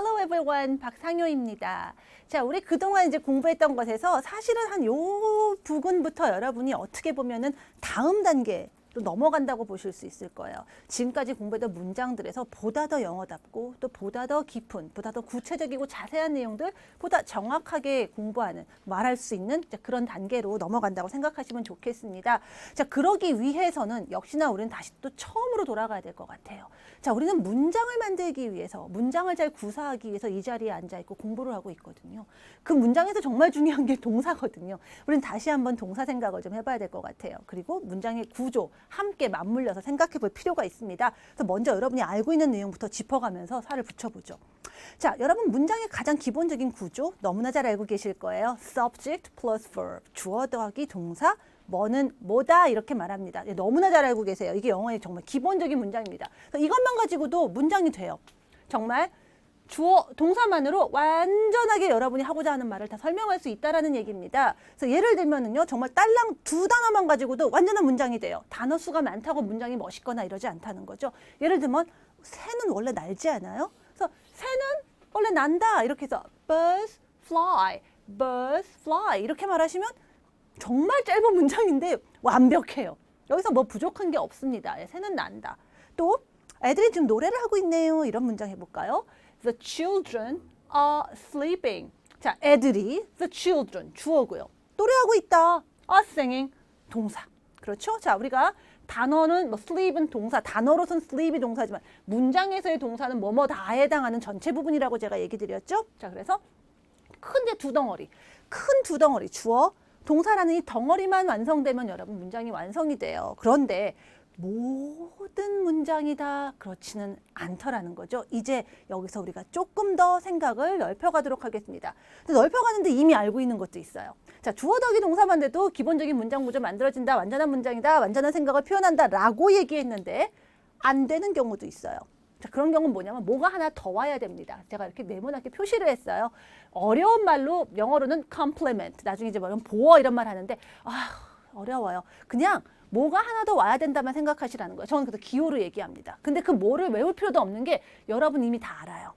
Hello everyone, 박상효입니다. 자, 우리 그동안 이제 공부했던 것에서 사실은 한 요 부분부터 여러분이 어떻게 보면은 다음 단계로 넘어간다고 보실 수 있을 거예요. 지금까지 공부했던 문장들에서 보다 더 영어답고 또 보다 더 깊은, 보다 더 구체적이고 자세한 내용들 보다 정확하게 공부하는, 말할 수 있는 그런 단계로 넘어간다고 생각하시면 좋겠습니다. 자, 그러기 위해서는 역시나 우리는 다시 또 처음으로 돌아가야 될 것 같아요. 자, 우리는 문장을 만들기 위해서, 문장을 잘 구사하기 위해서 이 자리에 앉아있고 공부를 하고 있거든요. 그 문장에서 정말 중요한 게 동사거든요. 우리는 다시 한번 동사 생각을 좀 해봐야 될 것 같아요. 그리고 문장의 구조, 함께 맞물려서 생각해 볼 필요가 있습니다. 그래서 먼저 여러분이 알고 있는 내용부터 짚어가면서 살을 붙여보죠. 자, 여러분 문장의 가장 기본적인 구조 너무나 잘 알고 계실 거예요. subject plus verb, 주어 더하기 동사, 뭐는 뭐다 이렇게 말합니다. 너무나 잘 알고 계세요. 이게 영어의 정말 기본적인 문장입니다. 이것만 가지고도 문장이 돼요. 정말 주어, 동사만으로 완전하게 여러분이 하고자 하는 말을 다 설명할 수 있다라는 얘기입니다. 그래서 예를 들면은요, 정말 딸랑 두 단어만 가지고도 완전한 문장이 돼요. 단어 수가 많다고 문장이 멋있거나 이러지 않다는 거죠. 예를 들면 새는 원래 날지 않아요? 그래서 새는 원래 난다 이렇게 해서 birds fly 이렇게 말하시면 정말 짧은 문장인데 완벽해요. 여기서 뭐 부족한 게 없습니다. 새는 난다. 또 애들이 지금 노래를 하고 있네요. 이런 문장 해볼까요? The children are sleeping. 자, 애들이 the children 주어고요. 노래하고 있다. are singing 동사. 그렇죠? 자, 우리가 단어는 뭐 sleep은 동사, 단어로서는 sleep이 동사지만 문장에서의 동사는 뭐뭐 다에 해당하는 전체 부분이라고 제가 얘기 드렸죠? 자, 그래서 큰 두 덩어리, 주어, 동사라는 이 덩어리만 완성되면 여러분 문장이 완성이 돼요. 그런데 모든 문장이 다 그렇지는 않더라는 거죠. 이제 여기서 우리가 조금 더 생각을 넓혀가도록 하겠습니다. 근데 넓혀가는데 이미 알고 있는 것도 있어요. 자, 주어 더하기 동사만 돼도 기본적인 문장 구조 만들어진다, 완전한 문장이다, 완전한 생각을 표현한다 라고 얘기했는데 안 되는 경우도 있어요. 자, 그런 경우는 뭐냐면 뭐가 하나 더 와야 됩니다. 제가 이렇게 네모나게 표시를 했어요. 어려운 말로 영어로는 complement, 나중에 이제 뭐냐면 보어 이런 말 하는데 어려워요. 그냥 뭐가 하나 더 와야 된다만 생각하시라는 거예요. 저는 그래서 기호로 얘기합니다. 근데 그 뭐를 외울 필요도 없는 게 여러분 이미 다 알아요.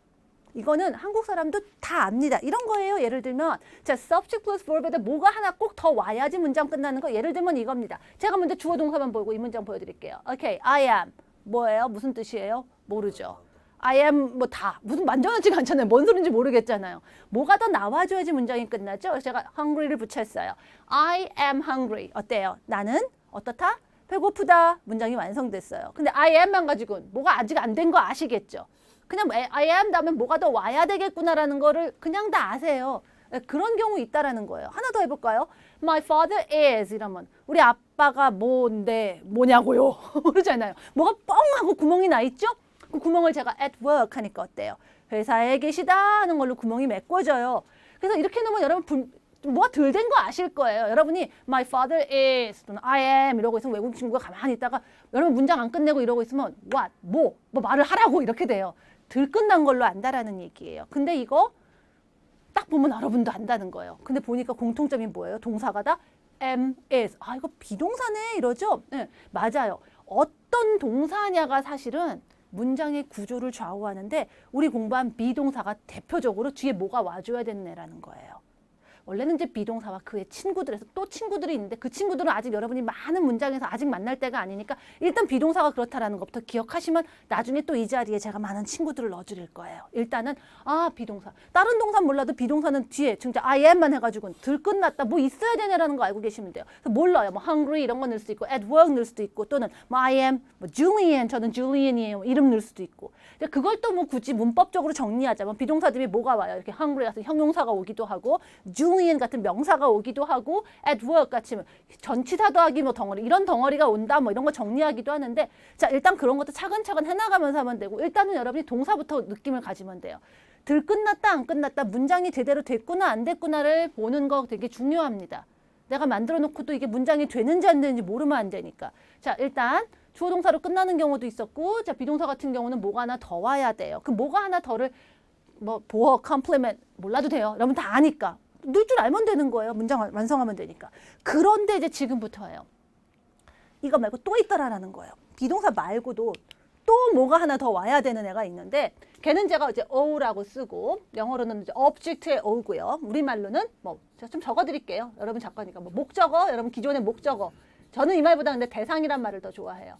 이거는 한국 사람도 다 압니다. 이런 거예요. 예를 들면 자, subject plus verb에다 뭐가 하나 꼭 더 와야지 문장 끝나는 거. 예를 들면 이겁니다. 제가 먼저 주어 동사만 보고 이 문장 보여드릴게요. Okay, I am. 뭐예요? 무슨 뜻이에요? 모르죠. I am 뭐 다 무슨 완전하지가 않잖아요. 뭔 소리인지 모르겠잖아요. 뭐가 더 나와줘야지 문장이 끝나죠. 그래서 제가 hungry를 붙였어요. I am hungry. 어때요? 나는 어떻다? 배고프다. 문장이 완성됐어요. 근데 I am만 가지고는 뭐가 아직 안 된 거 아시겠죠? 그냥 I am 다음에 뭐가 더 와야 되겠구나라는 거를 그냥 다 아세요. 그런 경우 있다라는 거예요. 하나 더 해볼까요? My father is 이러면 우리 아빠가 뭐냐고요? 그러잖아요. 뭐가 뻥 하고 구멍이 나 있죠? 그 구멍을 제가 at work 하니까 어때요? 회사에 계시다 하는 걸로 구멍이 메꿔져요. 그래서 이렇게 놓으면 여러분 뭐가 덜 된 거 아실 거예요. 여러분이 my father is 또는 I am 이러고 있으면 외국 친구가 가만히 있다가 여러분 문장 안 끝내고 이러고 있으면 what, 뭐 말을 하라고 이렇게 돼요. 덜 끝난 걸로 안다라는 얘기예요. 근데 이거 딱 보면 여러분도 안다는 거예요. 근데 보니까 공통점이 뭐예요? 동사가 다 am, is. 이거 비동사네 이러죠? 네, 맞아요. 어떤 동사냐가 사실은 문장의 구조를 좌우하는데 우리 공부한 비동사가 대표적으로 뒤에 뭐가 와줘야 되는 애라는 거예요. 원래는 이제 비동사와 그의 친구들에서 또 친구들이 있는데 그 친구들은 아직 여러분이 많은 문장에서 아직 만날 때가 아니니까 일단 비동사가 그렇다라는 것부터 기억하시면 나중에 또 이 자리에 제가 많은 친구들을 넣어드릴 거예요. 일단은 비동사. 다른 동사는 몰라도 비동사는 뒤에 진짜 I am만 해가지고는 들 끝났다. 뭐 있어야 되냐라는 거 알고 계시면 돼요. 그래서 뭘 넣어요? 뭐 hungry 이런 거 넣을 수도 있고 at work 넣을 수도 있고 또는 뭐 I am, 뭐 Julian 저는 Julian이에요. 이름 넣을 수도 있고. 그걸 또 뭐 굳이 문법적으로 정리하자면 비동사들이 뭐가 와요? 이렇게 hungry 같은 형용사가 오기도 하고 Julian 같은 명사가 오기도 하고 at work 같이 전치사 더하기 뭐 덩어리 이런 덩어리가 온다 뭐 이런 거 정리하기도 하는데 자, 일단 그런 것도 차근차근 해나가면서 하면 되고 일단은 여러분이 동사부터 느낌을 가지면 돼요. 들 끝났다 안 끝났다 문장이 제대로 됐구나 안 됐구나를 보는 거 되게 중요합니다. 내가 만들어 놓고도 이게 문장이 되는지 안 되는지 모르면 안 되니까. 자, 일단 주어 동사로 끝나는 경우도 있었고 자, 비동사 같은 경우는 뭐가 하나 더 와야 돼요. 그 뭐가 하나 더를 뭐 보어, 컴플리멘트 몰라도 돼요. 여러분 다 아니까. 넣을 줄 알면 되는 거예요. 문장 완성하면 되니까. 그런데 이제 지금부터예요. 이거 말고 또 있더라라는 거예요. 비동사 말고도 또 뭐가 하나 더 와야 되는 애가 있는데 걔는 제가 이제 O라고 쓰고 영어로는 이제 object의 O고요. 우리말로는 뭐 제가 좀 적어드릴게요. 여러분 작가니까 뭐 목적어, 여러분 기존의 목적어. 저는 이 말보다 근데 대상이란 말을 더 좋아해요.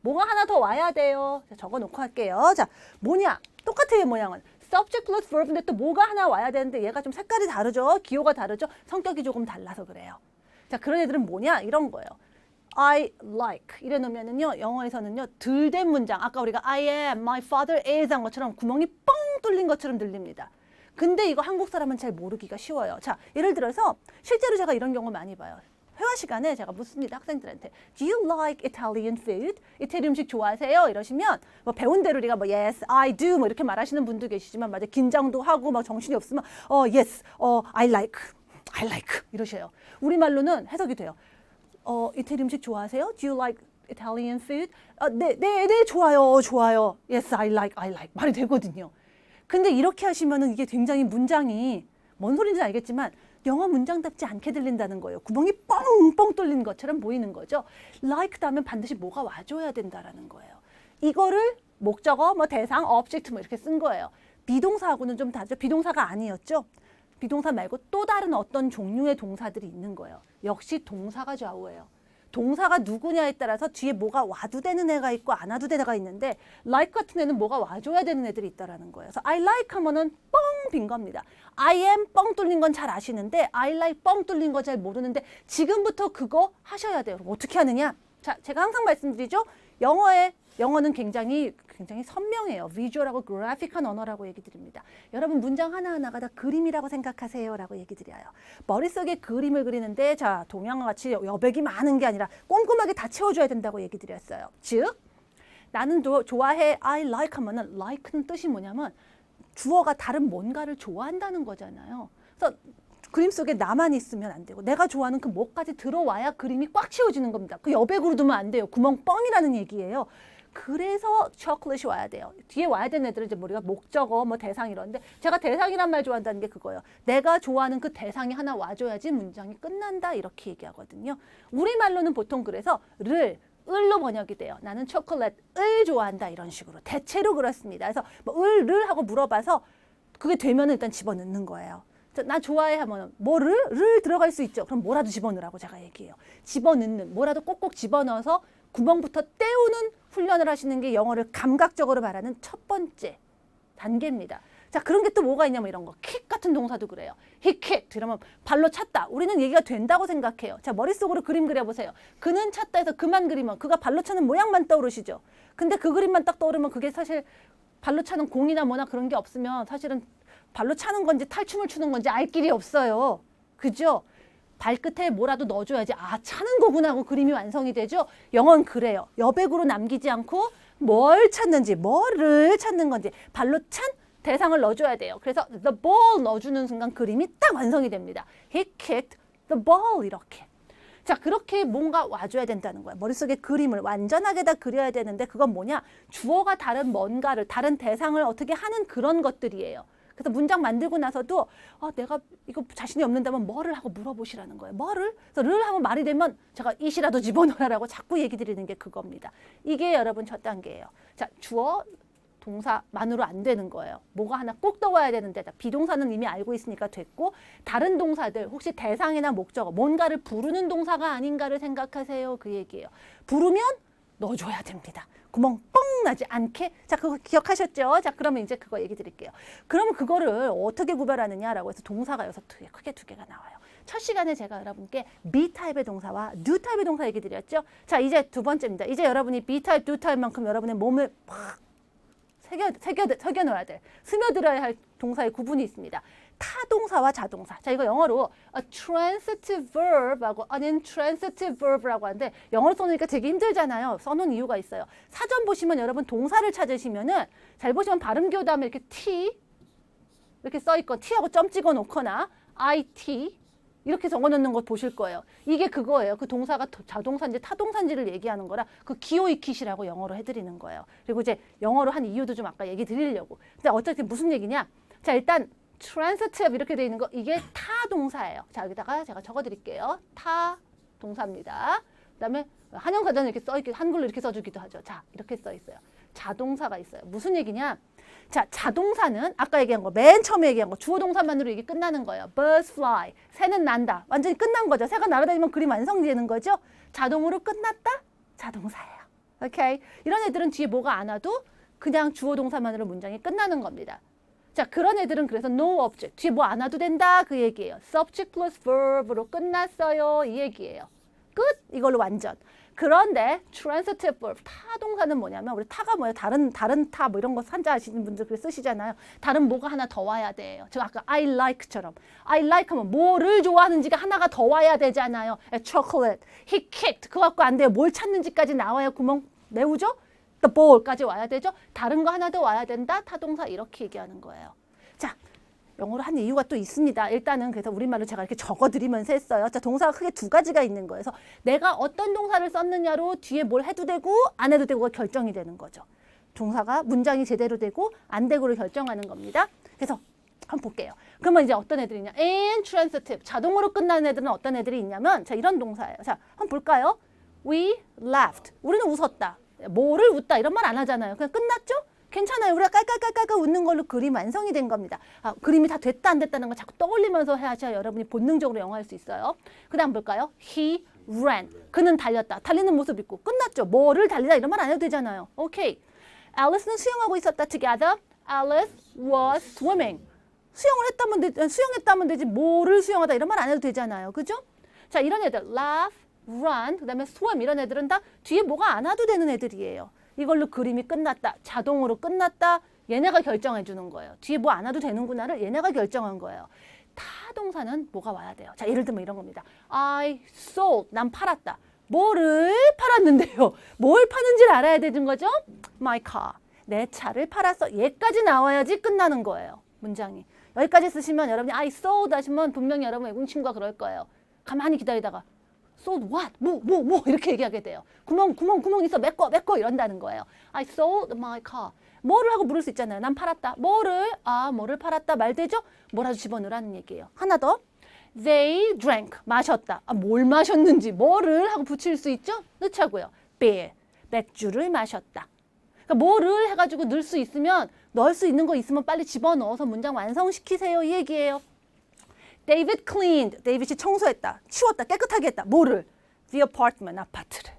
뭐가 하나 더 와야 돼요. 적어놓고 할게요. 자, 뭐냐? 똑같아요, 모양은. subject plus verb인데 또 뭐가 하나 와야 되는데 얘가 좀 색깔이 다르죠? 기호가 다르죠? 성격이 조금 달라서 그래요. 자, 그런 애들은 뭐냐? 이런 거예요. I like 이래 놓으면은요, 영어에서는요, 덜 된 문장. 아까 우리가 I am, my father is 한 것처럼 구멍이 뻥 뚫린 것처럼 들립니다. 근데 이거 한국 사람은 잘 모르기가 쉬워요. 자, 예를 들어서 실제로 제가 이런 경우 많이 봐요. 회화 시간에 제가 묻습니다. 학생들한테. Do you like Italian food? 이태리 음식 좋아하세요? 이러시면 뭐 배운 대로 우리가 뭐 yes, I do 뭐 이렇게 말하시는 분도 계시지만 맞아 긴장도 하고 막 정신이 없으면 yes, I like 이러셔요. 우리말로는 해석이 돼요. 이태리 음식 좋아하세요? Do you like Italian food? 네, 좋아요. Yes, I like 말이 되거든요. 근데 이렇게 하시면은 이게 굉장히 문장이 뭔 소리인지 알겠지만 영어 문장답지 않게 들린다는 거예요. 구멍이 뻥뻥 뚫린 것처럼 보이는 거죠. like 다음에 반드시 뭐가 와줘야 된다라는 거예요. 이거를 목적어, 뭐 대상, object 뭐 이렇게 쓴 거예요. 비동사하고는 좀 다르죠. 비동사가 아니었죠. 비동사 말고 또 다른 어떤 종류의 동사들이 있는 거예요. 역시 동사가 좌우해요. 동사가 누구냐에 따라서 뒤에 뭐가 와도 되는 애가 있고 안 와도 되는 애가 있는데 like 같은 애는 뭐가 와줘야 되는 애들이 있다라는 거예요. 그래서 I like 하면은 뻥 빈 겁니다. I am 뻥 뚫린 건 잘 아시는데 I like 뻥 뚫린 거 잘 모르는데 지금부터 그거 하셔야 돼요. 그럼 어떻게 하느냐? 자, 제가 항상 말씀드리죠. 영어는 굉장히 선명해요. 비주얼하고 그래픽한 언어라고 얘기 드립니다. 여러분 문장 하나하나가 다 그림이라고 생각하세요 라고 얘기 드려요. 머릿속에 그림을 그리는데 자 동양과 같이 여백이 많은 게 아니라 꼼꼼하게 다 채워줘야 된다고 얘기 드렸어요. 즉 나는 좋아해 I like 하면은 like는 뜻이 뭐냐면 주어가 다른 뭔가를 좋아한다는 거잖아요. 그래서 그림 속에 나만 있으면 안 되고 내가 좋아하는 그 뭐까지 들어와야 그림이 꽉 채워지는 겁니다. 그 여백으로 두면 안 돼요. 구멍 뻥이라는 얘기예요. 그래서 초콜릿이 와야 돼요. 뒤에 와야 되는 애들은 이제 우리가 목적어, 뭐 대상 이런데 제가 대상이란 말 좋아한다는 게 그거예요. 내가 좋아하는 그 대상이 하나 와줘야지 문장이 끝난다 이렇게 얘기하거든요. 우리말로는 보통 그래서 을로 번역이 돼요. 나는 초콜릿을 좋아한다 이런 식으로 대체로 그렇습니다. 그래서 뭐 를 하고 물어봐서 그게 되면 일단 집어넣는 거예요. 나 좋아해 하면 뭐를 들어갈 수 있죠. 그럼 뭐라도 집어넣으라고 제가 얘기해요. 집어넣는 뭐라도 꼭꼭 집어넣어서 구멍부터 때우는 훈련을 하시는 게 영어를 감각적으로 말하는 첫 번째 단계입니다. 자, 그런 게 또 뭐가 있냐면 이런 거. kick 같은 동사도 그래요. he kicked 이러면 발로 찼다. 우리는 얘기가 된다고 생각해요. 자, 머릿속으로 그림 그려보세요. 그는 찼다 해서 그만 그리면 그가 발로 차는 모양만 떠오르시죠. 근데 그 그림만 딱 떠오르면 그게 사실 발로 차는 공이나 뭐나 그런 게 없으면 사실은 발로 차는 건지 탈춤을 추는 건지 알 길이 없어요. 그죠? 발끝에 뭐라도 넣어줘야지 아 차는 거구나 하고 그림이 완성이 되죠. 영어는 그래요. 여백으로 남기지 않고 뭘 찾는지 뭐를 찾는 건지 발로 찬 대상을 넣어줘야 돼요. 그래서 the ball 넣어주는 순간 그림이 딱 완성이 됩니다. He kicked the ball 이렇게. 자 그렇게 뭔가 와줘야 된다는 거야. 머릿속에 그림을 완전하게 다 그려야 되는데 그건 뭐냐. 주어가 다른 뭔가를 다른 대상을 어떻게 하는 그런 것들이에요. 그래서 문장 만들고 나서도 내가 이거 자신이 없는다면 뭐를 하고 물어보시라는 거예요. 뭐를? 그래서 를 하면 말이 되면 제가 it이라도 집어넣으라고 자꾸 얘기 드리는 게 그겁니다. 이게 여러분 첫 단계예요. 자, 주어, 동사만으로 안 되는 거예요. 뭐가 하나 꼭 떠와야 되는데 비동사는 이미 알고 있으니까 됐고 다른 동사들 혹시 대상이나 목적어 뭔가를 부르는 동사가 아닌가를 생각하세요. 그 얘기예요. 부르면 넣어줘야 됩니다. 구멍 뻥 나지 않게. 자, 그거 기억하셨죠? 자, 그러면 이제 그거 얘기 드릴게요. 그럼 그거를 어떻게 구별하느냐라고 해서 동사가 여기서 크게 두 개가 나와요. 첫 시간에 제가 여러분께 B 타입의 동사와 Do 타입의 동사 얘기 드렸죠? 자, 이제 두 번째입니다. 이제 여러분이 B 타입, Do 타입만큼 여러분의 몸을 팍 새겨 넣어야 돼. 스며들어야 할 동사의 구분이 있습니다. 타동사와 자동사. 자, 이거 영어로 a transitive verb하고 an intransitive verb라고 하는데 영어로 써놓으니까 되게 힘들잖아요. 써놓은 이유가 있어요. 사전 보시면 여러분 동사를 찾으시면은 잘 보시면 발음교 다음에 이렇게 t 이렇게 써있건 t하고 점 찍어 놓거나 it 이렇게 적어놓는 거 보실 거예요. 이게 그거예요. 그 동사가 자동사인지 타동사인지를 얘기하는 거라 그 기호이킷이라고 영어로 해드리는 거예요. 그리고 이제 영어로 한 이유도 좀 아까 얘기 드리려고. 근데 어쨌든 무슨 얘기냐? 자, 일단 transitive 이렇게 돼 있는 거 이게 타동사예요. 자, 여기다가 제가 적어드릴게요. 타동사입니다. 그다음에 한영사전에 이렇게 써있기 한글로 이렇게 써주기도 하죠. 자, 이렇게 써 있어요. 자동사가 있어요. 무슨 얘기냐? 자, 자동사는 아까 얘기한 거, 맨 처음에 얘기한 거, 주어 동사만으로 얘기 끝나는 거예요. Birds fly. 새는 난다. 완전히 끝난 거죠. 새가 날아다니면 그림 완성되는 거죠. 자동으로 끝났다? 자동사예요. 오케이? 이런 애들은 뒤에 뭐가 안 와도 그냥 주어 동사만으로 문장이 끝나는 겁니다. 자, 그런 애들은 그래서 no object. 뒤에 뭐 안 와도 된다? 그 얘기예요. subject plus verb로 끝났어요. 이 얘기예요. 끝! 이걸로 완전. 그런데 transitive verb, 타동사는 뭐냐면 우리 타가 뭐예요? 다른 타 뭐 이런 거 한자 아시는 분들 그래 쓰시잖아요. 다른 뭐가 하나 더 와야 돼요. 제가 아까 I like처럼 I like 하면 뭐를 좋아하는지가 하나가 더 와야 되잖아요. chocolate, he kicked 그거 갖고 안 돼요. 뭘 찾는지까지 나와야 구멍 메우죠? the ball까지 와야 되죠. 다른 거 하나 더 와야 된다. 타동사 이렇게 얘기하는 거예요. 자, 영어로 한 이유가 또 있습니다. 일단은 그래서 우리말로 제가 이렇게 적어드리면서 했어요. 자, 동사가 크게 두 가지가 있는 거예요. 그래서 내가 어떤 동사를 썼느냐로 뒤에 뭘 해도 되고 안 해도 되고가 결정이 되는 거죠. 동사가 문장이 제대로 되고 안 되고를 결정하는 겁니다. 그래서 한번 볼게요. 그러면 이제 어떤 애들이 있냐? intransitive, 자동으로 끝나는 애들은 어떤 애들이 있냐면 자, 이런 동사예요. 자, 한번 볼까요? We laughed. 우리는 웃었다. 뭐를 웃다 이런 말 안 하잖아요. 그냥 끝났죠? 괜찮아요. 우리가 깔깔깔깔 웃는 걸로 그림 완성이 된 겁니다. 아, 그림이 다 됐다 안 됐다는 걸 자꾸 떠올리면서 해야지 여러분이 본능적으로 영어할 수 있어요. 그 다음 볼까요? He ran. 그는 달렸다. 달리는 모습 있고 끝났죠. 뭐를 달리다 이런 말 안 해도 되잖아요. 오케이. Alice는 수영하고 있었다. Together, Alice was swimming. 수영했다면 되지 뭐를 수영하다 이런 말 안 해도 되잖아요. 그죠? 자, 이런 애들 laugh, run, 그 다음에 swim 이런 애들은 다 뒤에 뭐가 안 와도 되는 애들이에요. 이걸로 그림이 끝났다. 자동으로 끝났다. 얘네가 결정해 주는 거예요. 뒤에 뭐 안 와도 되는구나를 얘네가 결정한 거예요. 타동사는 뭐가 와야 돼요. 자, 예를 들면 이런 겁니다. I sold. 난 팔았다. 뭐를 팔았는데요. 뭘 파는지를 알아야 되는 거죠. My car. 내 차를 팔았어. 얘까지 나와야지 끝나는 거예요. 문장이. 여기까지 쓰시면 여러분이 I sold 하시면 분명히 여러분 외국 친구가 그럴 거예요. 가만히 기다리다가 sold what? 뭐 이렇게 얘기하게 돼요. 구멍 있어. 내 거 이런다는 거예요. I sold my car. 뭐를 하고 물을 수 있잖아요. 난 팔았다. 뭐를 팔았다 말 되죠? 뭐라도 집어넣으라는 얘기예요. 하나 더. They drank. 마셨다. 뭘 마셨는지 뭐를 하고 붙일 수 있죠? 넣자고요. beer. 맥주를 마셨다. 그러니까 뭐를 해가지고 넣을 수 있으면 넣을 수 있는 거 있으면 빨리 집어넣어서 문장 완성시키세요. 이 얘기예요. David cleaned. 데이빗이 청소했다. 치웠다. 깨끗하게 했다. 뭐를? The apartment. 아파트를.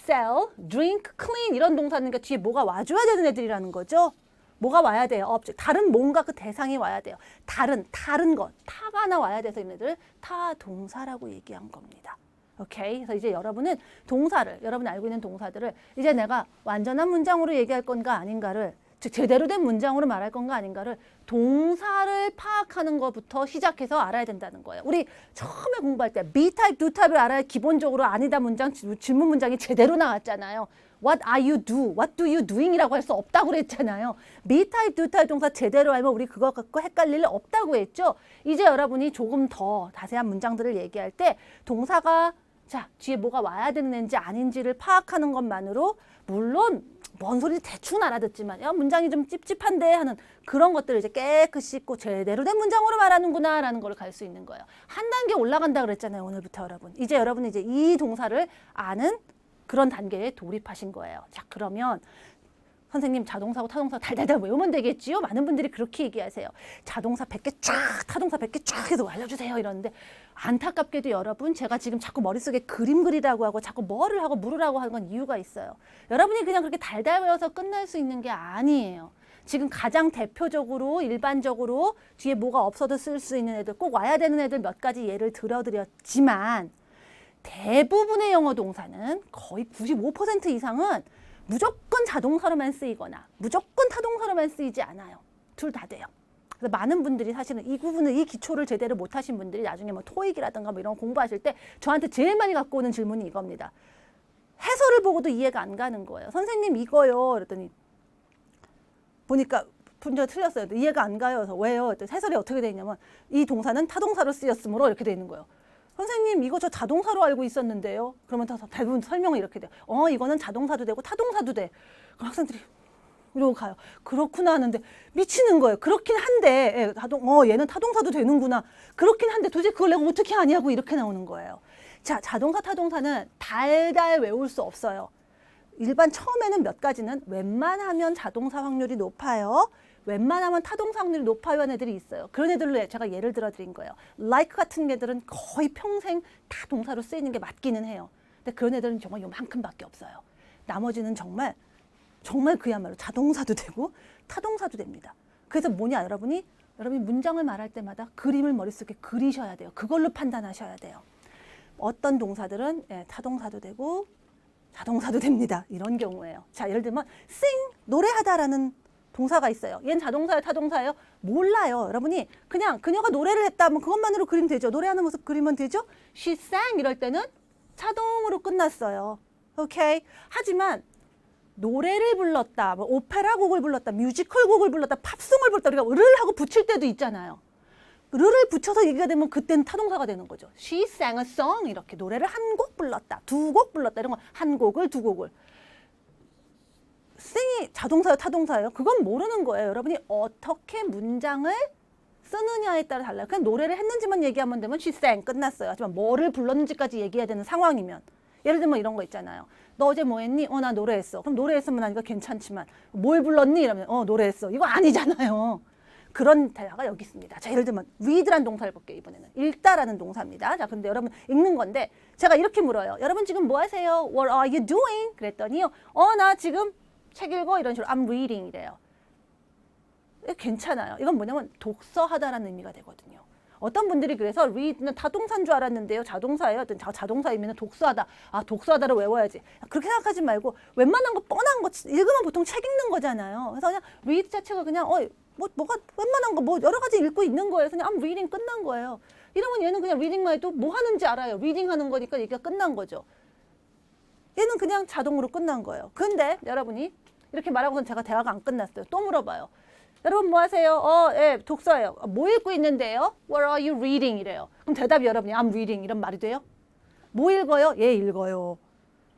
Sell, drink, clean 이런 동사는 그러니까 뒤에 뭐가 와줘야 되는 애들이라는 거죠. 뭐가 와야 돼요? object. 다른 뭔가 그 대상이 와야 돼요. 다른 것. 타가 하나 와야 돼서 얘네들 타동사라고 얘기한 겁니다. 오케이. 그래서 이제 여러분은 동사를, 여러분이 알고 있는 동사들을 이제 내가 완전한 문장으로 얘기할 건가 아닌가를 즉 제대로 된 문장으로 말할 건가 아닌가를 동사를 파악하는 것부터 시작해서 알아야 된다는 거예요. 우리 처음에 공부할 때 B타입, Do타입을 알아야 기본적으로 아니다 문장, 질문 문장이 제대로 나왔잖아요. What are you do? What do you doing? 이라고 할 수 없다고 그랬잖아요. B타입, Do타입 동사 제대로 알면 우리 그거 갖고 헷갈릴 일 없다고 했죠. 이제 여러분이 조금 더 자세한 문장들을 얘기할 때 동사가 자 뒤에 뭐가 와야 되는 애인지 아닌지를 파악하는 것만으로 물론 뭔 소리인지 대충 알아듣지만 야 문장이 좀 찝찝한데 하는 그런 것들을 이제 깨끗이 씻고 제대로 된 문장으로 말하는구나 라는 걸 갈 수 있는 거예요. 한 단계 올라간다 그랬잖아요. 오늘부터 여러분. 이제 여러분이 이제 이 동사를 아는 그런 단계에 돌입하신 거예요. 자 그러면 선생님 자동사하고 타동사 달달달 외우면 되겠지요? 많은 분들이 그렇게 얘기하세요. 자동사 100개 쫙 타동사 100개 쫙 해서 알려주세요 이러는데 안타깝게도 여러분 제가 지금 자꾸 머릿속에 그림 그리라고 하고 자꾸 뭐를 하고 물으라고 하는 건 이유가 있어요. 여러분이 그냥 그렇게 달달 외워서 끝날 수 있는 게 아니에요. 지금 가장 대표적으로 일반적으로 뒤에 뭐가 없어도 쓸 수 있는 애들 꼭 와야 되는 애들 몇 가지 예를 들어드렸지만 대부분의 영어 동사는 거의 95% 이상은 무조건 자동사로만 쓰이거나 무조건 타동사로만 쓰이지 않아요. 둘 다 돼요. 그래서 많은 분들이 사실은 이 부분을 이 기초를 제대로 못하신 분들이 나중에 뭐 토익이라든가 뭐 이런 거 공부하실 때 저한테 제일 많이 갖고 오는 질문이 이겁니다. 해설을 보고도 이해가 안 가는 거예요. 선생님 이거요. 그랬더니 보니까 분자 틀렸어요. 이해가 안 가요. 그래서 왜요? 해설이 어떻게 돼 있냐면 이 동사는 타동사로 쓰였으므로 이렇게 돼 있는 거예요. 선생님 이거 저 자동사로 알고 있었는데요. 그러면 대부분 설명이 이렇게 돼요. 이거는 자동사도 되고 타동사도 돼. 그럼 학생들이 이러고 가요. 그렇구나 하는데 미치는 거예요. 그렇긴 한데 얘는 타동사도 되는구나. 그렇긴 한데 도대체 그걸 내가 어떻게 아냐고 이렇게 나오는 거예요. 자 자동사 타동사는 달달 외울 수 없어요. 일반 처음에는 몇 가지는 웬만하면 자동사 확률이 높아요. 웬만하면 타동사 확률이 높아요 하는 애들이 있어요. 그런 애들로 제가 예를 들어 드린 거예요. like 같은 애들은 거의 평생 다 동사로 쓰이는 게 맞기는 해요. 근데 그런 애들은 정말 요만큼밖에 없어요. 나머지는 정말 그야말로 자동사도 되고 타동사도 됩니다. 그래서 뭐냐 여러분이 문장을 말할 때마다 그림을 머릿속에 그리셔야 돼요. 그걸로 판단하셔야 돼요. 어떤 동사들은 타동사도 되고 자동사도 됩니다. 이런 경우예요. 자, 예를 들면 sing, 노래하다라는 동사가 있어요. 얘는 자동사예요, 타동사예요? 몰라요. 여러분이 그냥 그녀가 노래를 했다 하면 그것만으로 그리면 되죠. 노래하는 모습 그리면 되죠. She sang 이럴 때는 자동으로 끝났어요. 오케이? 하지만 노래를 불렀다, 뭐 오페라 곡을 불렀다, 뮤지컬 곡을 불렀다, 팝송을 불렀다, 우리가 를 하고 붙일 때도 있잖아요. 를 붙여서 얘기가 되면 그때는 타동사가 되는 거죠. She sang a song 이렇게 노래를 한 곡 불렀다, 두 곡 불렀다 이런 거 한 곡을 두 곡을. sing이 자동사예요, 타동사예요? 그건 모르는 거예요. 여러분이 어떻게 문장을 쓰느냐에 따라 달라요. 그냥 노래를 했는지만 얘기하면 되면 she sang 끝났어요. 하지만 뭐를 불렀는지까지 얘기해야 되는 상황이면 예를 들면 이런 거 있잖아요. 너 어제 뭐 했니? 나 노래했어. 그럼 노래했으면 하니까 괜찮지만 뭘 불렀니? 이러면 노래했어. 이거 아니잖아요. 그런 대화가 여기 있습니다. 자, 예를 들면 read라는 동사를 볼게요. 이번에는 읽다라는 동사입니다. 자, 근데 여러분 읽는 건데 제가 이렇게 물어요. 여러분 지금 뭐 하세요? What are you doing? 그랬더니요. 나 지금 책 읽어 이런 식으로 I'm reading 이래요. 괜찮아요. 이건 뭐냐면 독서하다라는 의미가 되거든요. 어떤 분들이 그래서 read는 타동사인 줄 알았는데요. 자동사예요. 자동사이면 독서하다. 독서하다를 외워야지. 그렇게 생각하지 말고 웬만한 거 뻔한 거 읽으면 보통 책 읽는 거잖아요. 그래서 그냥 read 자체가 그냥 뭐가 웬만한 거 뭐 여러 가지 읽고 있는 거예요. 그냥 I'm reading 끝난 거예요. 이러면 얘는 그냥 reading만 해도 뭐 하는지 알아요. reading 하는 거니까 얘기가 끝난 거죠. 얘는 그냥 자동으로 끝난 거예요. 근데 여러분이 이렇게 말하고선 제가 대화가 안 끝났어요. 또 물어봐요. 여러분 뭐 하세요? 독서예요. 뭐 읽고 있는데요? What are you reading? 이래요. 그럼 대답이 여러분이 I'm reading 이런 말이 돼요? 뭐 읽어요? 예, 읽어요.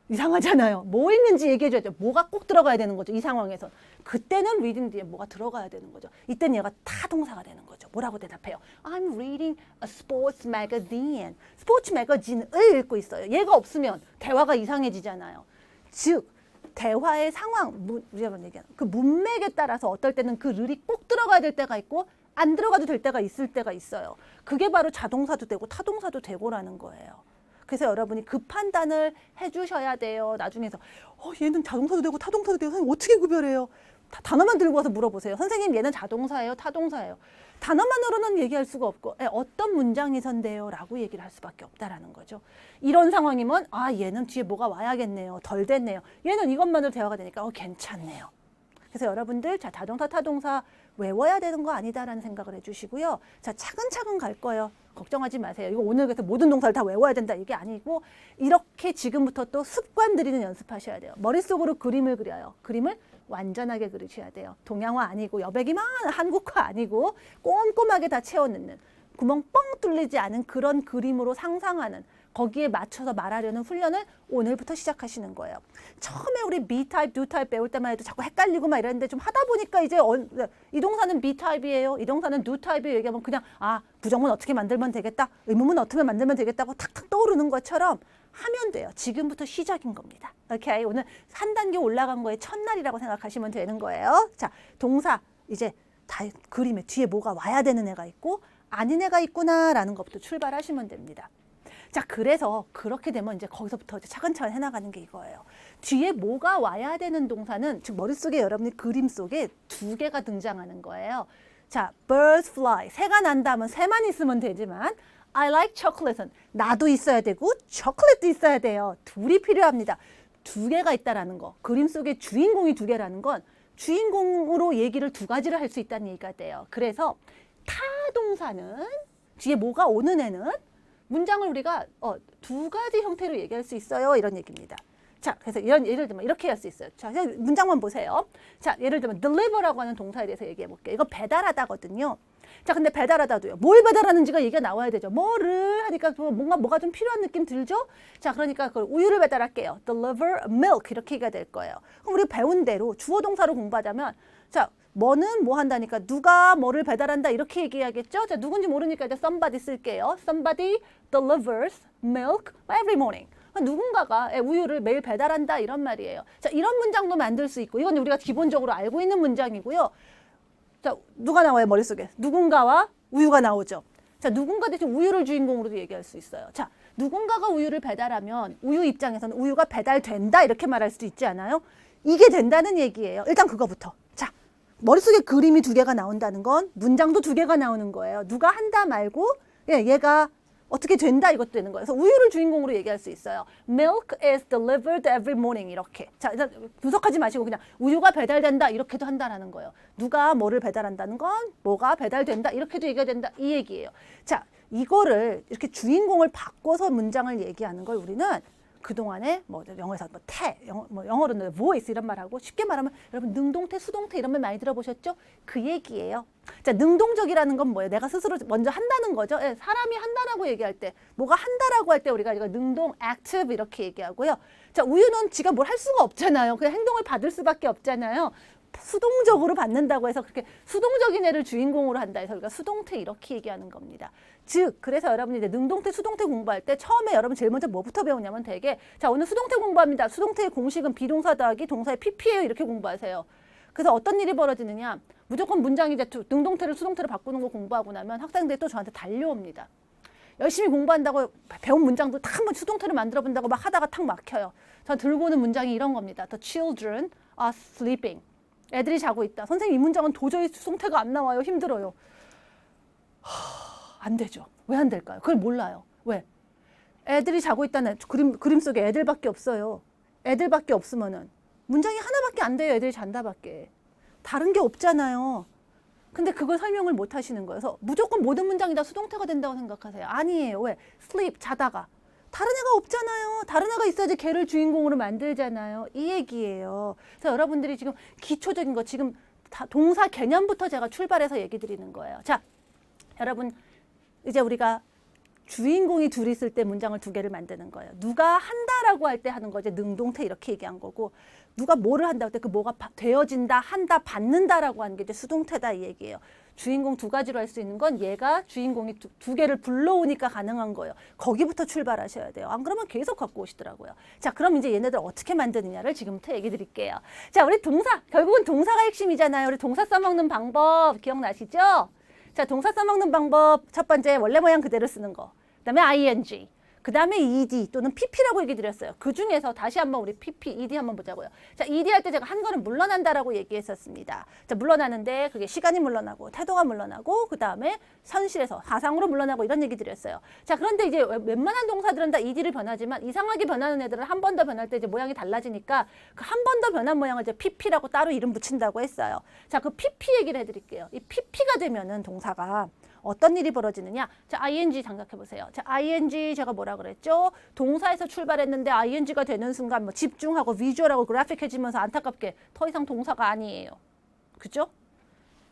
이상하잖아요. 뭐 읽는지 얘기해줘야죠. 뭐가 꼭 들어가야 되는 거죠. 이 상황에서. 그때는 reading 뒤에 뭐가 들어가야 되는 거죠. 이때는 얘가 타동사가 되는 거죠. 뭐라고 대답해요? I'm reading a sports magazine. 스포츠 매거진을 읽고 있어요. 얘가 없으면 대화가 이상해지잖아요. 즉 대화의 상황, 우리가 얘기하는 그 문맥에 따라서 어떨 때는 그 르이 꼭 들어가야 될 때가 있고 안 들어가도 될 때가 있을 때가 있어요. 그게 바로 자동사도 되고 타동사도 되고라는 거예요. 그래서 여러분이 그 판단을 해주셔야 돼요. 나중에서 얘는 자동사도 되고 타동사도 되고 선생님 어떻게 구별해요? 단어만 들고 와서 물어보세요. 선생님 얘는 자동사예요? 타동사예요? 단어만으로는 얘기할 수가 없고 어떤 문장에선데요? 라고 얘기를 할 수밖에 없다라는 거죠. 이런 상황이면 얘는 뒤에 뭐가 와야겠네요. 덜 됐네요. 얘는 이것만으로 대화가 되니까 괜찮네요. 그래서 여러분들 자동사, 타동사 외워야 되는 거 아니다라는 생각을 해주시고요. 자, 차근차근 갈 거예요. 걱정하지 마세요. 이거 오늘 그래서 모든 동사를 다 외워야 된다 이게 아니고 이렇게 지금부터 또 습관 들이는 연습하셔야 돼요. 머릿속으로 그림을 그려요. 그림을 완전하게 그리셔야 돼요. 동양화 아니고 여백이만 한국화 아니고 꼼꼼하게 다 채워넣는 구멍 뻥 뚫리지 않은 그런 그림으로 상상하는 거기에 맞춰서 말하려는 훈련을 오늘부터 시작하시는 거예요. 처음에 우리 B 타입, Do 타입 배울 때만 해도 자꾸 헷갈리고 막 이랬는데 좀 하다 보니까 이제 이 동사는 B 타입이에요. 이 동사는 Do 타입이에요. 얘기하면 그냥 부정문 어떻게 만들면 되겠다. 의문문 어떻게 만들면 되겠다고 탁탁 떠오르는 것처럼 하면 돼요. 지금부터 시작인 겁니다. 오케이? 오늘 한 단계 올라간 거의 첫날이라고 생각하시면 되는 거예요. 자, 동사 이제 다 그림에 뒤에 뭐가 와야 되는 애가 있고 아닌 애가 있구나라는 것부터 출발하시면 됩니다. 자, 그래서 그렇게 되면 이제 거기서부터 이제 차근차근 해나가는 게 이거예요. 뒤에 뭐가 와야 되는 동사는 즉 머릿속에 여러분이 그림 속에 두 개가 등장하는 거예요. 자, birds fly. 새가 난다 하면 새만 있으면 되지만 I like chocolate은 나도 있어야 되고 초콜릿도 있어야 돼요. 둘이 필요합니다. 두 개가 있다라는 거. 그림 속에 주인공이 두 개라는 건 주인공으로 얘기를 두 가지를 할 수 있다는 얘기가 돼요. 그래서 타동사는 뒤에 뭐가 오는 애는 문장을 우리가 두 가지 형태로 얘기할 수 있어요. 이런 얘기입니다. 자, 그래서 예를 들면 이렇게 할 수 있어요. 자, 문장만 보세요. 자, 예를 들면 deliver라고 하는 동사에 대해서 얘기해 볼게요. 이거 배달하다거든요. 자, 근데 배달하다도요. 뭘 배달하는지가 얘기가 나와야 되죠. 뭐를 하니까 뭐가 좀 필요한 느낌 들죠? 자, 그러니까 그 우유를 배달할게요. deliver milk 이렇게 얘기가 될 거예요. 그럼 우리 배운 대로 주어 동사로 공부하자면 자, 뭐는 뭐 한다니까 누가 뭐를 배달한다 이렇게 얘기하겠죠? 자, 누군지 모르니까 이제 somebody 쓸게요. Somebody delivers milk every morning. 누군가가 우유를 매일 배달한다 이런 말이에요. 자, 이런 문장도 만들 수 있고 이건 우리가 기본적으로 알고 있는 문장이고요. 자, 누가 나와요? 머릿속에. 누군가와 우유가 나오죠. 자, 누군가 대신 우유를 주인공으로도 얘기할 수 있어요. 자, 누군가가 우유를 배달하면 우유 입장에서는 우유가 배달된다 이렇게 말할 수도 있지 않아요? 이게 된다는 얘기예요. 일단 그거부터. 자, 머릿속에 그림이 두 개가 나온다는 건 문장도 두 개가 나오는 거예요. 누가 한다 말고 얘가 어떻게 된다 이것도 되는 거예요. 그래서 우유를 주인공으로 얘기할 수 있어요. Milk is delivered every morning 이렇게. 자, 일단 분석하지 마시고 그냥 우유가 배달된다 이렇게도 한다라는 거예요. 누가 뭐를 배달한다는 건 뭐가 배달된다 이렇게도 얘기가 된다 이 얘기예요. 자, 이거를 이렇게 주인공을 바꿔서 문장을 얘기하는 걸 우리는 그동안에 뭐 영어에서 영어로는 voice 이런 말하고 쉽게 말하면 여러분 능동태, 수동태 이런 말 많이 들어보셨죠? 그 얘기예요. 자, 능동적이라는 건 뭐예요? 내가 스스로 먼저 한다는 거죠. 예, 사람이 한다라고 얘기할 때 뭐가 한다라고 할 때 우리가 이거 능동, active 이렇게 얘기하고요. 자, 우유는 지가 뭘 할 수가 없잖아요. 그냥 행동을 받을 수밖에 없잖아요. 수동적으로 받는다고 해서 그렇게 수동적인 애를 주인공으로 한다 해서 우리가 수동태 이렇게 얘기하는 겁니다. 즉, 그래서 여러분이 이제 능동태, 수동태 공부할 때 처음에 여러분 제일 먼저 뭐부터 배우냐면 되게 자, 오늘 수동태 공부합니다. 수동태의 공식은 비동사 더하기 동사의 pp예요. 이렇게 공부하세요. 그래서 어떤 일이 벌어지느냐. 무조건 문장이 이제 능동태를 수동태로 바꾸는 거 공부하고 나면 학생들이 또 저한테 달려옵니다. 열심히 공부한다고 배운 문장도 탁 한번 수동태로 만들어 본다고 막 하다가 탁 막혀요. 저 들고 오는 문장이 이런 겁니다. The children are sleeping. 애들이 자고 있다. 선생님 이 문장은 도저히 수동태가 안 나와요. 힘들어요. 안 되죠. 왜 안 될까요? 그걸 몰라요. 왜? 애들이 자고 있다는 그림 속에 애들밖에 없어요. 애들밖에 없으면은 문장이 하나밖에 안 돼요. 애들이 잔다밖에. 다른 게 없잖아요. 근데 그걸 설명을 못 하시는 거예요. 그래서 무조건 모든 문장이 다 수동태가 된다고 생각하세요. 아니에요. 왜? sleep, 자다가. 다른 애가 없잖아요. 다른 애가 있어야지 걔를 주인공으로 만들잖아요. 이 얘기예요. 그래서 여러분들이 지금 기초적인 거 지금 다 동사 개념부터 제가 출발해서 얘기 드리는 거예요. 자, 여러분 이제 우리가 주인공이 둘이 있을 때 문장을 두 개를 만드는 거예요. 누가 한다라고 할 때 하는 거 이제 능동태 이렇게 얘기한 거고 누가 뭐를 한다고 할 때 그 뭐가 되어진다, 한다, 받는다라고 하는 게 이제 수동태다 이 얘기예요. 주인공 두 가지로 할 수 있는 건 얘가 주인공이 두 개를 불러오니까 가능한 거예요. 거기부터 출발하셔야 돼요. 안 그러면 계속 갖고 오시더라고요. 자, 그럼 이제 얘네들 어떻게 만드느냐를 지금부터 얘기 드릴게요. 자, 우리 동사, 결국은 동사가 핵심이잖아요. 우리 동사 써먹는 방법 기억나시죠? 자, 동사 써먹는 방법 첫 번째 원래 모양 그대로 쓰는 거. 그다음에 ing. 그다음에 ed 또는 pp라고 얘기 드렸어요. 그중에서 다시 한번 우리 pp, ed 한번 보자고요. 자, ed 할 때 제가 한 거는 물러난다라고 얘기했었습니다. 자, 물러나는데 그게 시간이 물러나고 태도가 물러나고 그다음에 현실에서 사상으로 물러나고 이런 얘기 드렸어요. 자, 그런데 이제 웬만한 동사들은 다 ed를 변하지만 이상하게 변하는 애들은 한 번 더 변할 때 이제 모양이 달라지니까 그 한 번 더 변한 모양을 이제 pp라고 따로 이름 붙인다고 했어요. 자, 그 pp 얘기를 해드릴게요. 이 pp가 되면은 동사가 어떤 일이 벌어지느냐? 자, ing 생각해 보세요. 자, ing 제가 뭐라 그랬죠? 동사에서 출발했는데 ing가 되는 순간 뭐 집중하고 비주얼하고 그래픽해지면서 안타깝게 더 이상 동사가 아니에요. 그죠?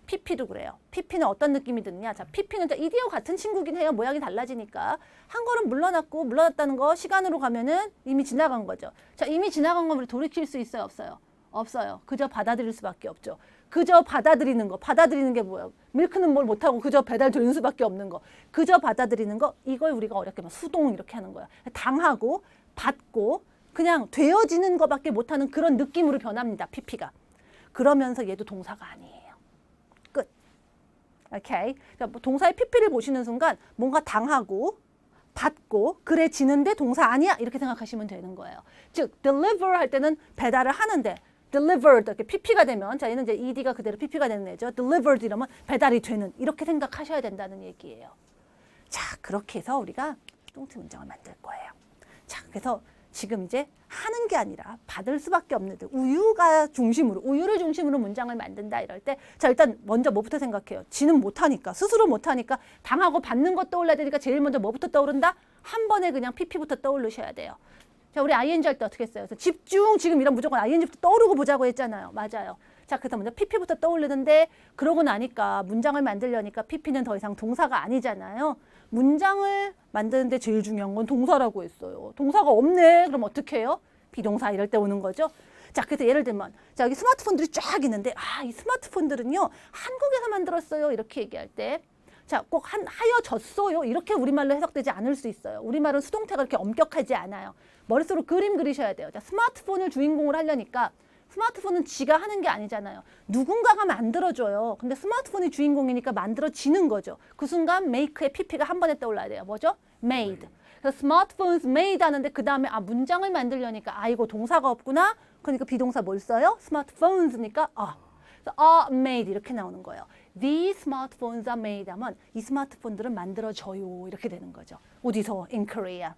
pp도 그래요. pp는 어떤 느낌이 드느냐? 자, pp는 ed와 같은 친구긴 해요. 모양이 달라지니까. 한 걸음 물러났고 물러났다는 거 시간으로 가면은 이미 지나간 거죠. 자, 이미 지나간 건 우리 돌이킬 수 있어요? 없어요? 없어요. 그저 받아들일 수밖에 없죠. 그저 받아들이는 거. 받아들이는 게 뭐예요? 밀크는 뭘 못하고 그저 배달되는 수밖에 없는 거. 그저 받아들이는 거. 이걸 우리가 어렵게 막 수동 이렇게 하는 거야. 당하고 받고 그냥 되어지는 것밖에 못하는 그런 느낌으로 변합니다. pp가. 그러면서 얘도 동사가 아니에요. 끝. 오케이. 그러니까 동사의 pp를 보시는 순간 뭔가 당하고 받고 그래 지는데 동사 아니야 이렇게 생각하시면 되는 거예요. 즉 deliver 할 때는 배달을 하는데 delivered 이렇게 pp가 되면 자 얘는 이제 ed가 그대로 pp가 되는 애죠. delivered 이러면 배달이 되는 이렇게 생각하셔야 된다는 얘기예요. 자, 그렇게 해서 우리가 수동태 문장을 만들 거예요. 자, 그래서 지금 이제 하는 게 아니라 받을 수밖에 없는 우유를 중심으로 문장을 만든다 이럴 때 자, 일단 먼저 뭐부터 생각해요? 지는 못하니까 스스로 못하니까 당하고 받는 것 떠올라야 되니까 제일 먼저 뭐부터 떠오른다? 한 번에 그냥 pp부터 떠올르셔야 돼요. 자, 우리 ing 할 때 어떻게 했어요? 그래서 집중 지금 이런 무조건 ing부터 떠오르고 보자고 했잖아요. 맞아요. 자, 그래서 먼저 pp부터 떠올르는데 그러고 나니까 문장을 만들려니까 pp는 더 이상 동사가 아니잖아요. 문장을 만드는데 제일 중요한 건 동사라고 했어요. 동사가 없네. 그럼 어떻게 해요? 비동사 이럴 때 오는 거죠. 자, 그래서 예를 들면 자, 여기 스마트폰들이 쫙 있는데 이 스마트폰들은요. 한국에서 만들었어요. 이렇게 얘기할 때 자, 꼭 하여졌어요. 이렇게 우리말로 해석되지 않을 수 있어요. 우리말은 수동태가 그렇게 엄격하지 않아요. 머릿속으로 그림 그리셔야 돼요. 자, 스마트폰을 주인공으로 하려니까 스마트폰은 지가 하는 게 아니잖아요. 누군가가 만들어줘요. 근데 스마트폰이 주인공이니까 만들어지는 거죠. 그 순간 make의 pp가 한 번에 떠올라야 돼요. 뭐죠? made. 그래서 smartphones made 하는데 그 다음에 문장을 만들려니까 이거 동사가 없구나. 그러니까 비동사 뭘 써요? smartphones니까 그래서 are made 이렇게 나오는 거예요. These smartphones are made 하면 이 스마트폰들은 만들어져요. 이렇게 되는 거죠. 어디서? In Korea.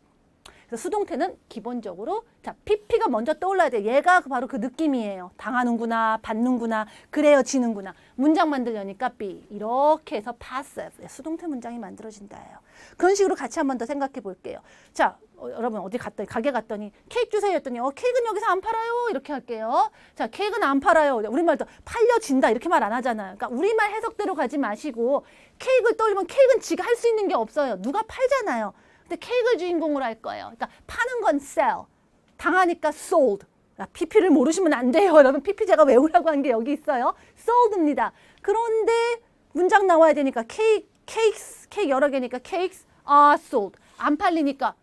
그래서 수동태는 기본적으로 자 pp가 먼저 떠올라야 돼. 얘가 바로 그 느낌이에요. 당하는구나, 받는구나, 그래요, 지는구나. 문장 만들려니까 be. 이렇게 해서 passive. 수동태 문장이 만들어진다예요. 그런 식으로 같이 한 번 더 생각해 볼게요. 자, 여러분 어디 갔더니 가게 갔더니 케이크 주세요 했더니 케이크는 여기서 안 팔아요. 이렇게 할게요. 자, 케이크는 안 팔아요. 우리말도 팔려진다 이렇게 말 안 하잖아요. 그러니까 우리말 해석대로 가지 마시고 케이크를 떠올리면 케이크는 지가 할 수 있는 게 없어요. 누가 팔잖아요. 근데 케이크를 주인공으로 할 거예요. 그러니까 파는 건 sell, 당하니까 sold. PP를 모르시면 안 돼요. 여러분 PP 제가 외우라고 한 게 여기 있어요. sold입니다. 그런데 문장 나와야 되니까 케이크 여러 개니까 cakes are sold. 안 팔리니까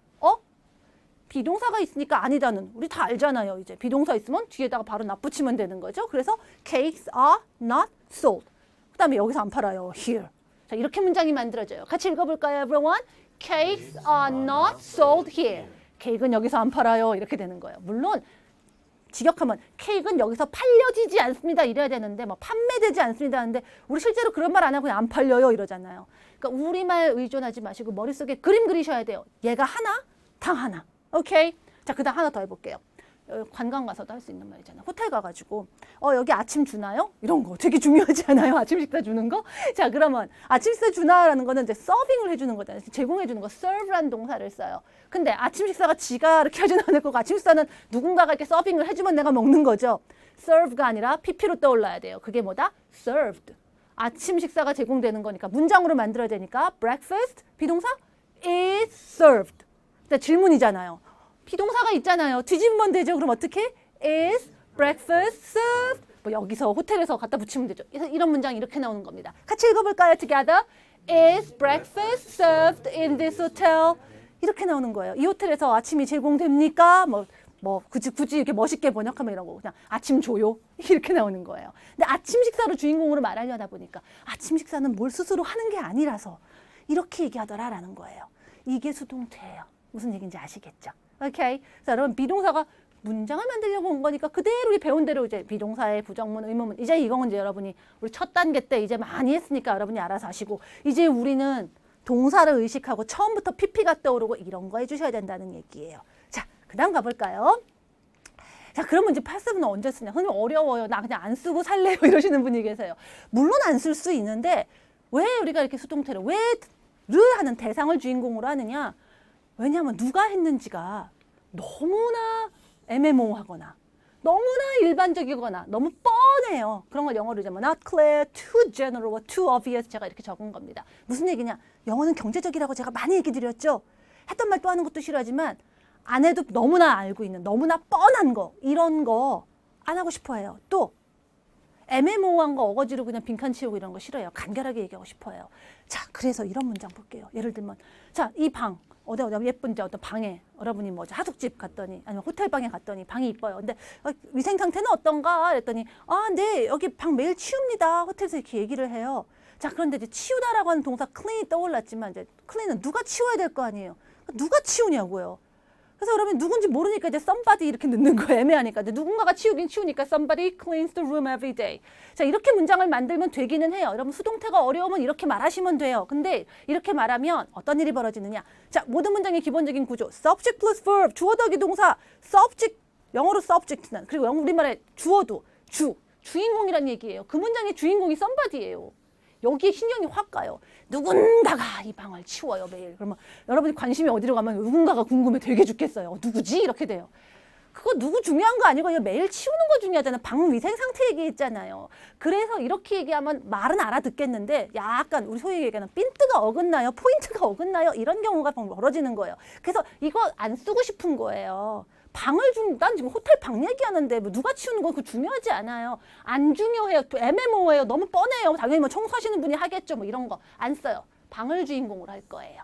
비동사가 있으니까 아니다는 우리 다 알잖아요. 이제 비동사 있으면 뒤에다가 바로 납붙이면 되는 거죠. 그래서 cakes are not sold. 그 다음에 여기서 안 팔아요. here. 자, 이렇게 문장이 만들어져요. 같이 읽어볼까요, everyone? Cakes are not sold here. 케이크는 여기서 안 팔아요. 이렇게 되는 거예요. 물론 직역하면 케이크는 여기서 팔려지지 않습니다. 이래야 되는데 판매되지 않습니다. 하는데 우리 실제로 그런 말 안 하고 그냥 안 팔려요. 이러잖아요. 그러니까 우리말 의존하지 마시고 머릿속에 그림 그리셔야 돼요. 얘가 하나, 당 하나. 오케이? 자, 그 다음 하나 더 해볼게요. 관광 가서도 할 수 있는 말이잖아요. 호텔 가가지고 여기 아침 주나요? 이런 거 되게 중요하지 않아요? 아침 식사 주는 거? 자, 그러면 아침 식사 주나라는 거는 이제 서빙을 해주는 거잖아요. 제공해 주는 거, serve라는 동사를 써요. 근데 아침 식사가 지가 이렇게 하지는 않을 거고 아침 식사는 누군가가 이렇게 서빙을 해주면 내가 먹는 거죠. serve가 아니라 pp로 떠올라야 돼요. 그게 뭐다? served. 아침 식사가 제공되는 거니까 문장으로 만들어야 되니까 breakfast 비동사 is served. 근데 질문이잖아요. 비동사가 있잖아요. 뒤집으면 되죠. 그럼 어떻게? Is breakfast served? 여기서 호텔에서 갖다 붙이면 되죠. 이런 문장이 이렇게 나오는 겁니다. 같이 읽어볼까요? Together. Is breakfast served in this hotel? 이렇게 나오는 거예요. 이 호텔에서 아침이 제공됩니까? 굳이 이렇게 멋있게 번역하면 이런 거 그냥 아침 줘요. 이렇게 나오는 거예요. 근데 아침 식사로 주인공으로 말하려다 보니까 아침 식사는 뭘 스스로 하는 게 아니라서 이렇게 얘기하더라라는 거예요. 이게 수동태예요. 무슨 얘기인지 아시겠죠? 오케이. 자, 여러분 비동사가 문장을 만들려고 온 거니까 그대로 우리 배운 대로 이제 비동사의 부정문, 의문문 이제 이건 이제 여러분이 우리 첫 단계 때 이제 많이 했으니까 여러분이 알아서 하시고 이제 우리는 동사를 의식하고 처음부터 PP가 떠오르고 이런 거 해주셔야 된다는 얘기예요. 자, 그 다음 가볼까요? 자, 그러면 이제 패시브는 언제 쓰냐? 선생님 어려워요. 나 그냥 안 쓰고 살래요. 이러시는 분이 계세요. 물론 안 쓸 수 있는데 왜 우리가 이렇게 수동태를 왜를 하는 대상을 주인공으로 하느냐? 왜냐하면 누가 했는지가 너무나 애매모호하거나 너무나 일반적이거나 너무 뻔해요. 그런 걸 영어로 이제 not clear, too general, too obvious 제가 이렇게 적은 겁니다. 무슨 얘기냐? 영어는 경제적이라고 제가 많이 얘기 드렸죠. 했던 말 또 하는 것도 싫어하지만 안 해도 너무나 알고 있는 너무나 뻔한 거 이런 거 안 하고 싶어 해요. 또 애매모호한 거 어거지로 그냥 빈칸 치우고 이런 거 싫어해요. 간결하게 얘기하고 싶어 해요. 자, 그래서 이런 문장 볼게요. 예를 들면 자, 이 방 어디 예쁜지 어떤 방에 여러분이 하숙집 갔더니 아니면 호텔 방에 갔더니 방이 이뻐요. 근데 위생 상태는 어떤가 그랬더니 네 여기 방 매일 치웁니다. 호텔에서 이렇게 얘기를 해요. 자, 그런데 이제 치우다라고 하는 동사 clean이 떠올랐지만 이제 clean은 누가 치워야 될 거 아니에요. 누가 치우냐고요. 그래서 여러분 누군지 모르니까 이제 somebody 이렇게 넣는 거 애매하니까 이제 누군가가 치우긴 치우니까 somebody cleans the room every day. 자, 이렇게 문장을 만들면 되기는 해요. 여러분 수동태가 어려우면 이렇게 말하시면 돼요. 근데 이렇게 말하면 어떤 일이 벌어지느냐? 자, 모든 문장의 기본적인 구조 subject plus verb 주어 더하기 동사 subject 영어로 subject는 그리고 우리말에 주어도 주인공이란 얘기예요. 그 문장의 주인공이 somebody예요. 여기에 신경이 확 가요. 누군가가 이 방을 치워요 매일. 그러면 여러분이 관심이 어디로 가면 누군가가 궁금해 되게 죽겠어요. 누구지? 이렇게 돼요. 그거 누구 중요한 거 아니고 매일 치우는 거 중요하잖아요. 방 위생 상태 얘기했잖아요. 그래서 이렇게 얘기하면 말은 알아듣겠는데 약간 우리 소위 얘기하는 핀트가 어긋나요. 포인트가 어긋나요. 이런 경우가 벌어지는 거예요. 그래서 이거 안 쓰고 싶은 거예요. 난 지금 호텔 방 얘기하는데 뭐 누가 치우는 건 그 중요하지 않아요. 안 중요해요. 또 애매모호해요. 너무 뻔해요. 당연히 뭐 청소하시는 분이 하겠죠. 뭐 이런 거 안 써요. 방을 주인공으로 할 거예요.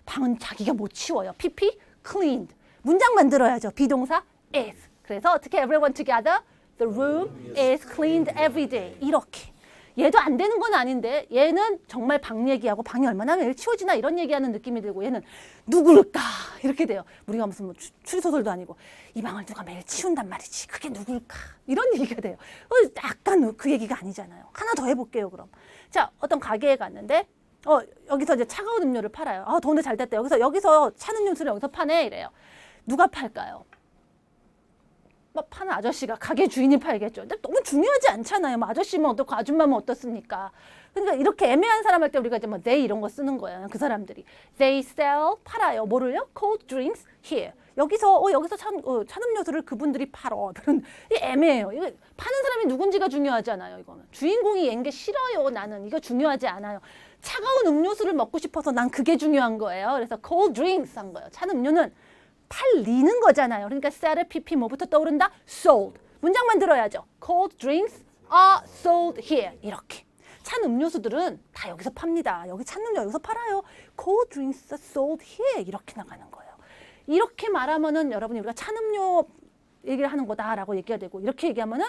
방은 자기가 못 치워요. PP, cleaned. 문장 만들어야죠. 비동사 is. 그래서 어떻게 everyone together? The room is cleaned every day. 이렇게. 얘도 안 되는 건 아닌데 얘는 정말 방 얘기하고 방이 얼마나 매일 치워지나 이런 얘기하는 느낌이 들고 얘는 누굴까 이렇게 돼요. 우리가 무슨 뭐 추리소설도 아니고 이 방을 누가 매일 치운단 말이지. 그게 누굴까 이런 얘기가 돼요. 약간 그 얘기가 아니잖아요. 하나 더 해볼게요. 그럼 자 어떤 가게에 갔는데 여기서 이제 차가운 음료를 팔아요. 더운데 잘 됐다. 여기서 찬 음료수를 여기서 파네 이래요. 누가 팔까요? 뭐 파는 아저씨가 가게 주인이 팔겠죠. 근데 너무 중요하지 않잖아요. 뭐 아저씨면 어떻고 아줌마면 어떻습니까? 그러니까 이렇게 애매한 사람 할 때 우리가 이제 뭐 they 이런 거 쓰는 거예요. 그 사람들이 they sell 팔아요. 뭐를요? cold drinks here. 여기서 찬 음료수를 그분들이 팔어. 이 애매해요. 이거 파는 사람이 누군지가 중요하잖아요. 이거는 주인공이 얜 게 싫어요. 나는 이거 중요하지 않아요. 차가운 음료수를 먹고 싶어서 난 그게 중요한 거예요. 그래서 cold drinks 한 거예요. 찬 음료는 팔리는 거잖아요. 그러니까 sell, pp 뭐부터 떠오른다? sold. 문장 만들어야죠. cold drinks are sold here. 이렇게. 찬 음료수들은 다 여기서 팝니다. 여기 찬 음료 여기서 팔아요. cold drinks are sold here. 이렇게 나가는 거예요. 이렇게 말하면은 여러분이 우리가 찬 음료 얘기를 하는 거다라고 얘기가 되고 이렇게 얘기하면은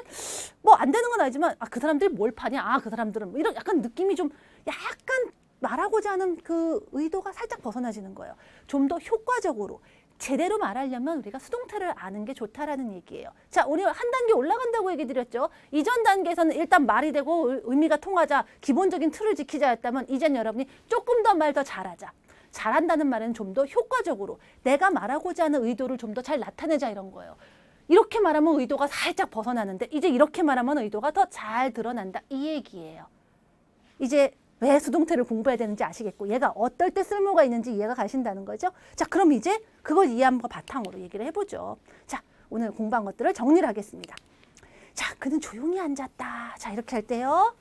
뭐 안 되는 건 아니지만 그 사람들이 뭘 파냐? 그 사람들은 뭐 이런 약간 느낌이 좀 약간 말하고자 하는 그 의도가 살짝 벗어나지는 거예요. 좀 더 효과적으로 제대로 말하려면 우리가 수동태를 아는 게 좋다라는 얘기예요. 자, 우리 한 단계 올라간다고 얘기 드렸죠. 이전 단계에서는 일단 말이 되고 의미가 통하자, 기본적인 틀을 지키자 했다면 이젠 여러분이 조금 더 말 더 잘하자. 잘한다는 말은 좀 더 효과적으로 내가 말하고자 하는 의도를 좀 더 잘 나타내자 이런 거예요. 이렇게 말하면 의도가 살짝 벗어나는데 이제 이렇게 말하면 의도가 더 잘 드러난다 이 얘기예요. 이제 왜 수동태를 공부해야 되는지 아시겠고 얘가 어떨 때 쓸모가 있는지 이해가 가신다는 거죠. 자, 그럼 이제 그걸 이해한 거 바탕으로 얘기를 해보죠. 자, 오늘 공부한 것들을 정리를 하겠습니다. 자, 그는 조용히 앉았다. 자, 이렇게 할 때요.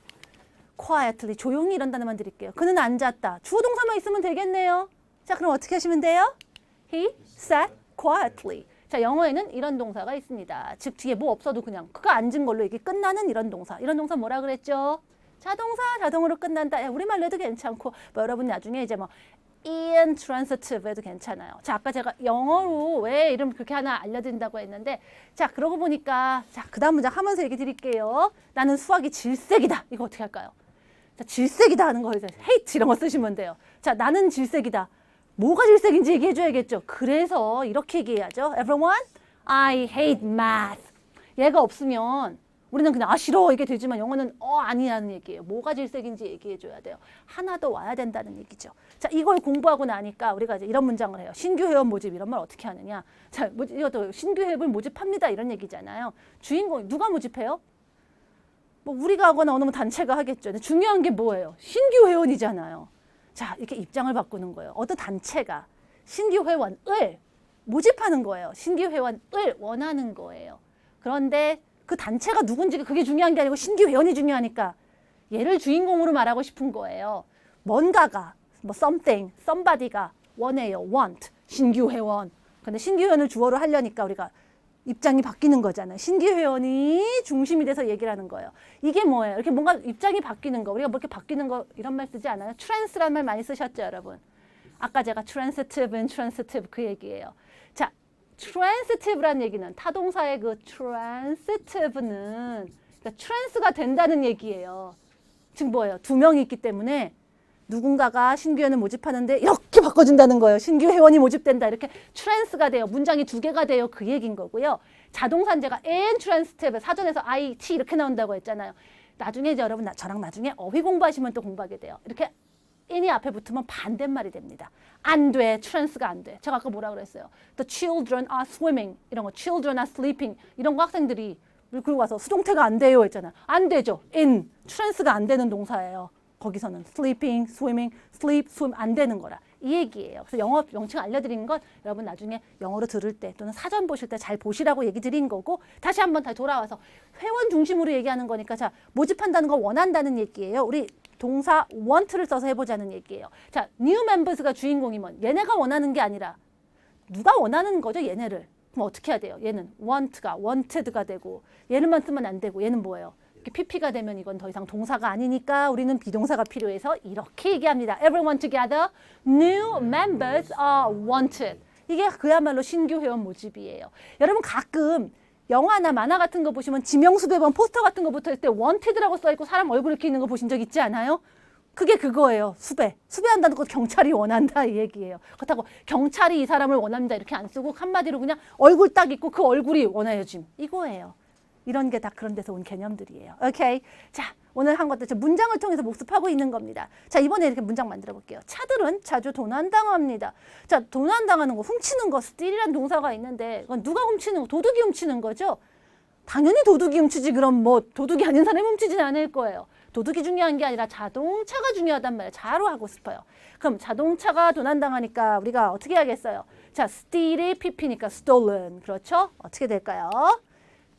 quietly, 조용히 이런 단어만 드릴게요. 그는 앉았다. 주어 동사만 있으면 되겠네요. 자, 그럼 어떻게 하시면 돼요? He sat quietly. 자, 영어에는 이런 동사가 있습니다. 즉 뒤에 뭐 없어도 그냥 그가 앉은 걸로 이게 끝나는 이런 동사. 이런 동사 뭐라 그랬죠? 자동사, 자동으로 끝난다. 우리말로 해도 괜찮고 뭐 여러분 나중에 이제 뭐 intransitive 해도 괜찮아요. 자, 아까 제가 영어로 왜 이름 그렇게 하나 알려드린다고 했는데 자, 그러고 보니까 자, 그 다음 문장 하면서 얘기 드릴게요. 나는 수학이 질색이다. 이거 어떻게 할까요? 자, 질색이다 하는 거 이제 hate 이런 거 쓰시면 돼요. 자, 나는 질색이다. 뭐가 질색인지 얘기해줘야겠죠. 그래서 이렇게 얘기해야죠. Everyone, I hate math. 얘가 없으면 우리는 그냥 싫어 이게 되지만 영어는 아니라는 얘기예요. 뭐가 질색인지 얘기해줘야 돼요. 하나 더 와야 된다는 얘기죠. 자, 이걸 공부하고 나니까 우리가 이제 이런 문장을 해요. 신규 회원 모집 이런 말 어떻게 하느냐. 자, 이것도 신규 회원을 모집합니다 이런 얘기잖아요. 주인공 누가 모집해요? 뭐 우리가 하거나 어느 단체가 하겠죠. 근데 중요한 게 뭐예요? 신규 회원이잖아요. 자, 이렇게 입장을 바꾸는 거예요. 어떤 단체가 신규 회원을 모집하는 거예요. 신규 회원을 원하는 거예요. 그런데 그 단체가 누군지 그게 중요한 게 아니고 신규 회원이 중요하니까 얘를 주인공으로 말하고 싶은 거예요. 뭔가가 뭐 something, somebody가 원해요. want, 신규 회원. 근데 신규 회원을 주어로 하려니까 우리가 입장이 바뀌는 거잖아요. 신규 회원이 중심이 돼서 얘기를 하는 거예요. 이게 뭐예요? 이렇게 뭔가 입장이 바뀌는 거. 우리가 뭐 이렇게 바뀌는 거 이런 말 쓰지 않아요? trance라는 말 많이 쓰셨죠, 여러분? 아까 제가 transitive, intransitive 그 얘기예요. 자, transitive라는 얘기는 타동사의 그 transitive는 그러니까 trance가 된다는 얘기예요. 즉 뭐예요? 두 명이 있기 때문에 누군가가 신규 회원을 모집하는데 이렇게 바꿔준다는 거예요. 신규 회원이 모집된다. 이렇게 trance가 돼요. 문장이 두 개가 돼요. 그 얘기인 거고요. 자동산제가 intransitive 사전에서 IT 이렇게 나온다고 했잖아요. 나중에 이제 여러분 저랑 나중에 어휘 공부하시면 또 공부하게 돼요. 이렇게 in이 앞에 붙으면 반대말이 됩니다. 안 돼. trance가 안 돼. 제가 아까 뭐라 그랬어요? The children are swimming. 이런 거 children are sleeping. 이런 거 학생들이 그리고 와서 수동태가 안 돼요 했잖아요. 안 되죠. in. trance가 안 되는 동사예요. 거기서는 sleeping, swimming, sleep, swim 안 되는 거라. 이 얘기예요. 그래서 영어 명칭 알려드리는 건 여러분 나중에 영어로 들을 때 또는 사전 보실 때 잘 보시라고 얘기 드린 거고 다시 한번 다시 돌아와서 회원 중심으로 얘기하는 거니까 자, 모집한다는 거 원한다는 얘기예요. 우리 동사 want를 써서 해보자는 얘기예요. 자, new members가 주인공이면 얘네가 원하는 게 아니라 누가 원하는 거죠, 얘네를. 그럼 어떻게 해야 돼요? 얘는 want가 wanted가 되고 얘는만 쓰면 안 되고 얘는 뭐예요? 이렇게 pp가 되면 이건 더 이상 동사가 아니니까 우리는 비동사가 필요해서 이렇게 얘기합니다. Everyone together, new members are wanted. 이게 그야말로 신규 회원 모집이에요. 여러분 가끔 영화나 만화 같은 거 보시면 지명수 배번 포스터 같은 거 붙어있을 때 wanted라고 써있고 사람 얼굴 이렇게 있는 거 보신 적 있지 않아요? 그게 그거예요. 수배한다는 건 경찰이 원한다 이 얘기예요. 그렇다고 경찰이 이 사람을 원합니다 이렇게 안 쓰고 한마디로 그냥 얼굴 딱 있고 그 얼굴이 원하여짐 이거예요. 이런 게 다 그런 데서 온 개념들이에요. 오케이. 자, 오늘 한 것들 문장을 통해서 복습하고 있는 겁니다. 자, 이번에 이렇게 문장 만들어 볼게요. 차들은 자주 도난당합니다. 자, 도난당하는 거, 훔치는 거, steal이라는 동사가 있는데 그건 누가 훔치는 거? 도둑이 훔치는 거죠. 당연히 도둑이 훔치지 그럼 뭐 도둑이 아닌 사람이 훔치진 않을 거예요. 도둑이 중요한 게 아니라 자동차가 중요하단 말이에요. 자로 하고 싶어요. 그럼 자동차가 도난당하니까 우리가 어떻게 해야겠어요? 자, steal이 pp니까 stolen. 그렇죠? 어떻게 될까요?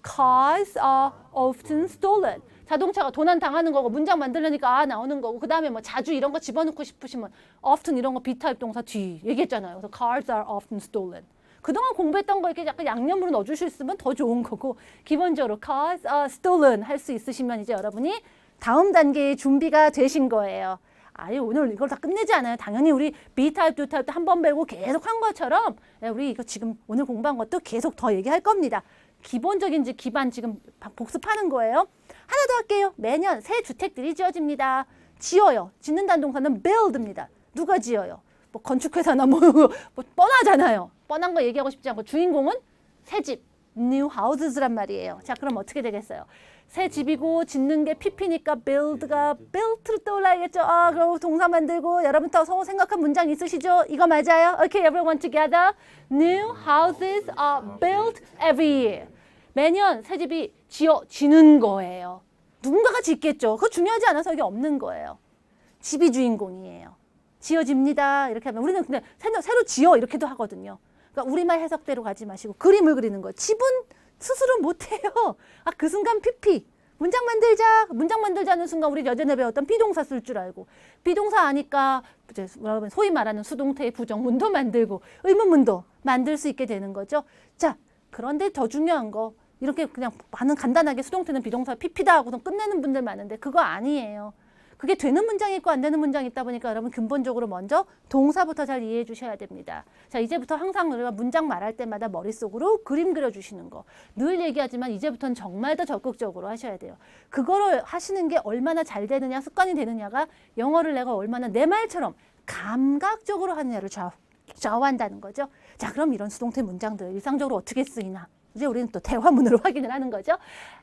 Cars are often stolen. 자동차가 도난당하는 거고 문장 만들려니까 나오는 거고 그 다음에 뭐 자주 이런 거 집어넣고 싶으시면 often 이런 거 B타입 동사 뒤 얘기했잖아요. 그래서 cars are often stolen. 그동안 공부했던 거 이렇게 약간 양념으로 넣어줄 수 있으면 더 좋은 거고 기본적으로 cars are stolen 할 수 있으시면 이제 여러분이 다음 단계의 준비가 되신 거예요. 아유 오늘 이걸 다 끝내지 않아요. 당연히 우리 B타입, 2타입 한 번 배우고 계속 한 것처럼 우리 이거 지금 오늘 공부한 것도 계속 더 얘기할 겁니다. 기본적인 기반 지금 복습하는 거예요. 하나 더 할게요. 매년 새 주택들이 지어집니다. 지어요. 짓는다는 동사는 build입니다. 누가 지어요? 뭐 건축회사나 뭐 뻔하잖아요. 뻔한 거 얘기하고 싶지 않고 주인공은 새 집, new houses란 말이에요. 자, 그럼 어떻게 되겠어요? 새 집이고 짓는 게 pp니까 build가 built로 떠올라야겠죠. 아, 그럼 동사 만들고 여러분 또 생각한 문장 있으시죠? 이거 맞아요? Okay, everyone together. New houses are built every year. 매년 새 집이 지어지는 거예요. 누군가가 짓겠죠. 그거 중요하지 않아서 이게 없는 거예요. 집이 주인공이에요. 지어집니다. 이렇게 하면 우리는 근데 새로 지어 이렇게도 하거든요. 그러니까 우리말 해석대로 가지 마시고 그림을 그리는 거예요. 집은 스스로 못해요. 아, 그 순간 PP. 문장 만들자. 문장 만들자는 순간 우리 예전에 배웠던 비동사 쓸 줄 알고 비동사 아니까 이제 소위 말하는 수동태의 부정문도 만들고 의문문도 만들 수 있게 되는 거죠. 자, 그런데 더 중요한 거 이렇게 그냥 많은 간단하게 수동태는 비동사 PP다 하고서 끝내는 분들 많은데 그거 아니에요. 그게 되는 문장이 있고 안 되는 문장이 있다 보니까 여러분 근본적으로 먼저 동사부터 잘 이해해 주셔야 됩니다. 자, 이제부터 항상 우리가 문장 말할 때마다 머릿속으로 그림 그려주시는 거. 늘 얘기하지만 이제부터는 정말 더 적극적으로 하셔야 돼요. 그거를 하시는 게 얼마나 잘 되느냐, 습관이 되느냐가 영어를 내가 얼마나 내 말처럼 감각적으로 하느냐를 좌우한다는 거죠. 자, 그럼 이런 수동태 문장들 일상적으로 어떻게 쓰이나? 이제 우리는 또 대화문으로 확인을 하는 거죠.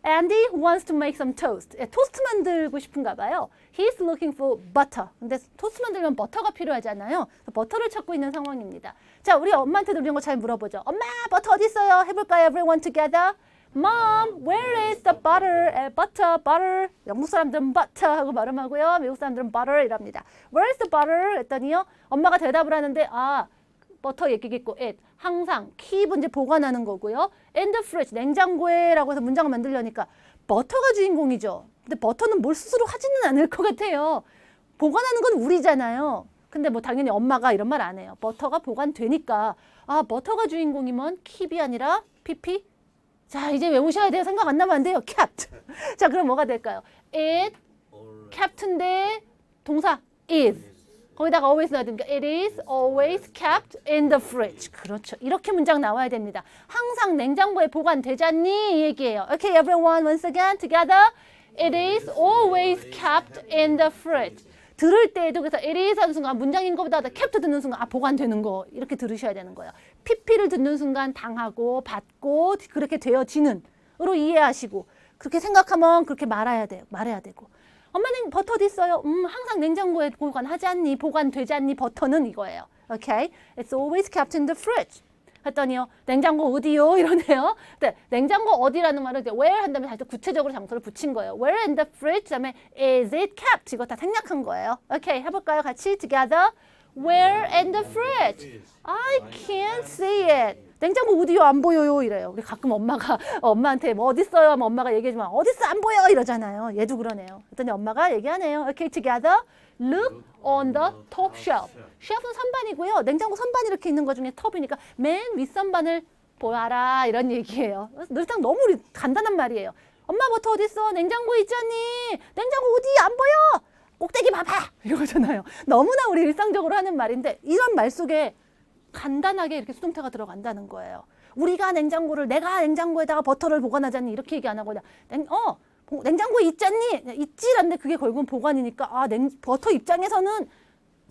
Andy wants to make some toast. 토스트 만들고 싶은가 봐요. He's looking for butter. 근데 토스트 만들면 버터가 필요하잖아요. 버터를 찾고 있는 상황입니다. 자, 우리 엄마한테도 이런 거 잘 물어보죠. 엄마, 버터 어디 있어요? 해볼까요? Everyone together. Mom, where is the butter? butter. 영국 사람들은 butter 하고 발음하고요. 미국 사람들은 butter 이랍니다. Where is the butter? 했더니요. 엄마가 대답을 하는데 버터 얘기겠고 it 항상 keep 이제 보관하는 거고요. in the fridge 냉장고에라고 해서 문장을 만들려니까 버터가 주인공이죠. 근데 버터는 뭘 스스로 하지는 않을 것 같아요. 보관하는 건 우리잖아요. 근데 뭐 당연히 엄마가 이런 말 안 해요. 버터가 보관되니까 버터가 주인공이면 keep이 아니라 pp. 자, 이제 외우셔야 돼요. 생각 안 나면 안 돼요. kept. 자, 그럼 뭐가 될까요? it kept인데 동사 is. 거기다가 always 넣어야 됩니다. It is always kept in the fridge. 그렇죠. 이렇게 문장 나와야 됩니다. 항상 냉장고에 보관되잖니 이 얘기예요. Okay, everyone, once again, together. It is always kept in the fridge. 들을 때에도 그래서 it is 하는 순간 문장인 것보다 kept 듣는 순간 보관되는 거 이렇게 들으셔야 되는 거예요. PP를 듣는 순간 당하고 받고 그렇게 되어지는 으로 이해하시고 그렇게 생각하면 그렇게 말해야 되고 엄마는 버터 어디 있어요? 항상 냉장고에 보관하지 않니? 보관되지 않니? 버터는 이거예요. Okay? It's always kept in the fridge. 했더니요. 냉장고 어디요? 이러네요. 근데 냉장고 어디라는 말을 이제 where 한 다음에 다시 구체적으로 장소를 붙인 거예요. Where in the fridge? 그다음에 is it kept? 이거 다 생략한 거예요. Okay, 해볼까요? 같이 together. Where in the fridge? I can't see it. 냉장고 어디요? 안 보여요. 이래요. 우리 가끔 엄마한테 뭐 어디 있어요? 하면 엄마가 얘기하지만 어디 있어? 안 보여. 이러잖아요. 얘도 그러네요. 그랬더니 엄마가 얘기하네요. Okay, together. Look on the top shelf. 쉘프는 선반이고요. 냉장고 선반 이렇게 있는 것 중에 톱이니까 맨 윗선반을 보아라 이런 얘기예요. 늘상 너무 간단한 말이에요. 엄마 버터 어디 있어? 냉장고에 있잖니. 냉장고 어디 안 보여? 꼭대기 봐봐 이거잖아요. 너무나 우리 일상적으로 하는 말인데 이런 말 속에 간단하게 이렇게 수동태가 들어간다는 거예요. 우리가 내가 냉장고에다가 버터를 보관하잖니 이렇게 얘기 안 하고 그냥 냉장고에 있잖니 있지라는데 그게 결국은 보관이니까 버터 입장에서는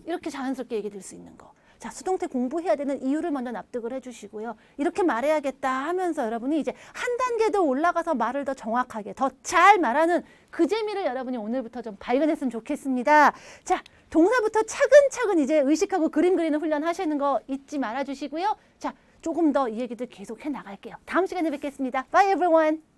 이렇게 자연스럽게 얘기 될 수 있는 거. 자, 수동태 공부해야 되는 이유를 먼저 납득을 해주시고요. 이렇게 말해야겠다 하면서 여러분이 이제 한 단계 더 올라가서 말을 더 정확하게, 더 잘 말하는 그 재미를 여러분이 오늘부터 좀 발견했으면 좋겠습니다. 자, 동사부터 차근차근 이제 의식하고 그림 그리는 훈련 하시는 거 잊지 말아주시고요. 자, 조금 더 이 얘기들 계속 해 나갈게요. 다음 시간에 뵙겠습니다. Bye everyone.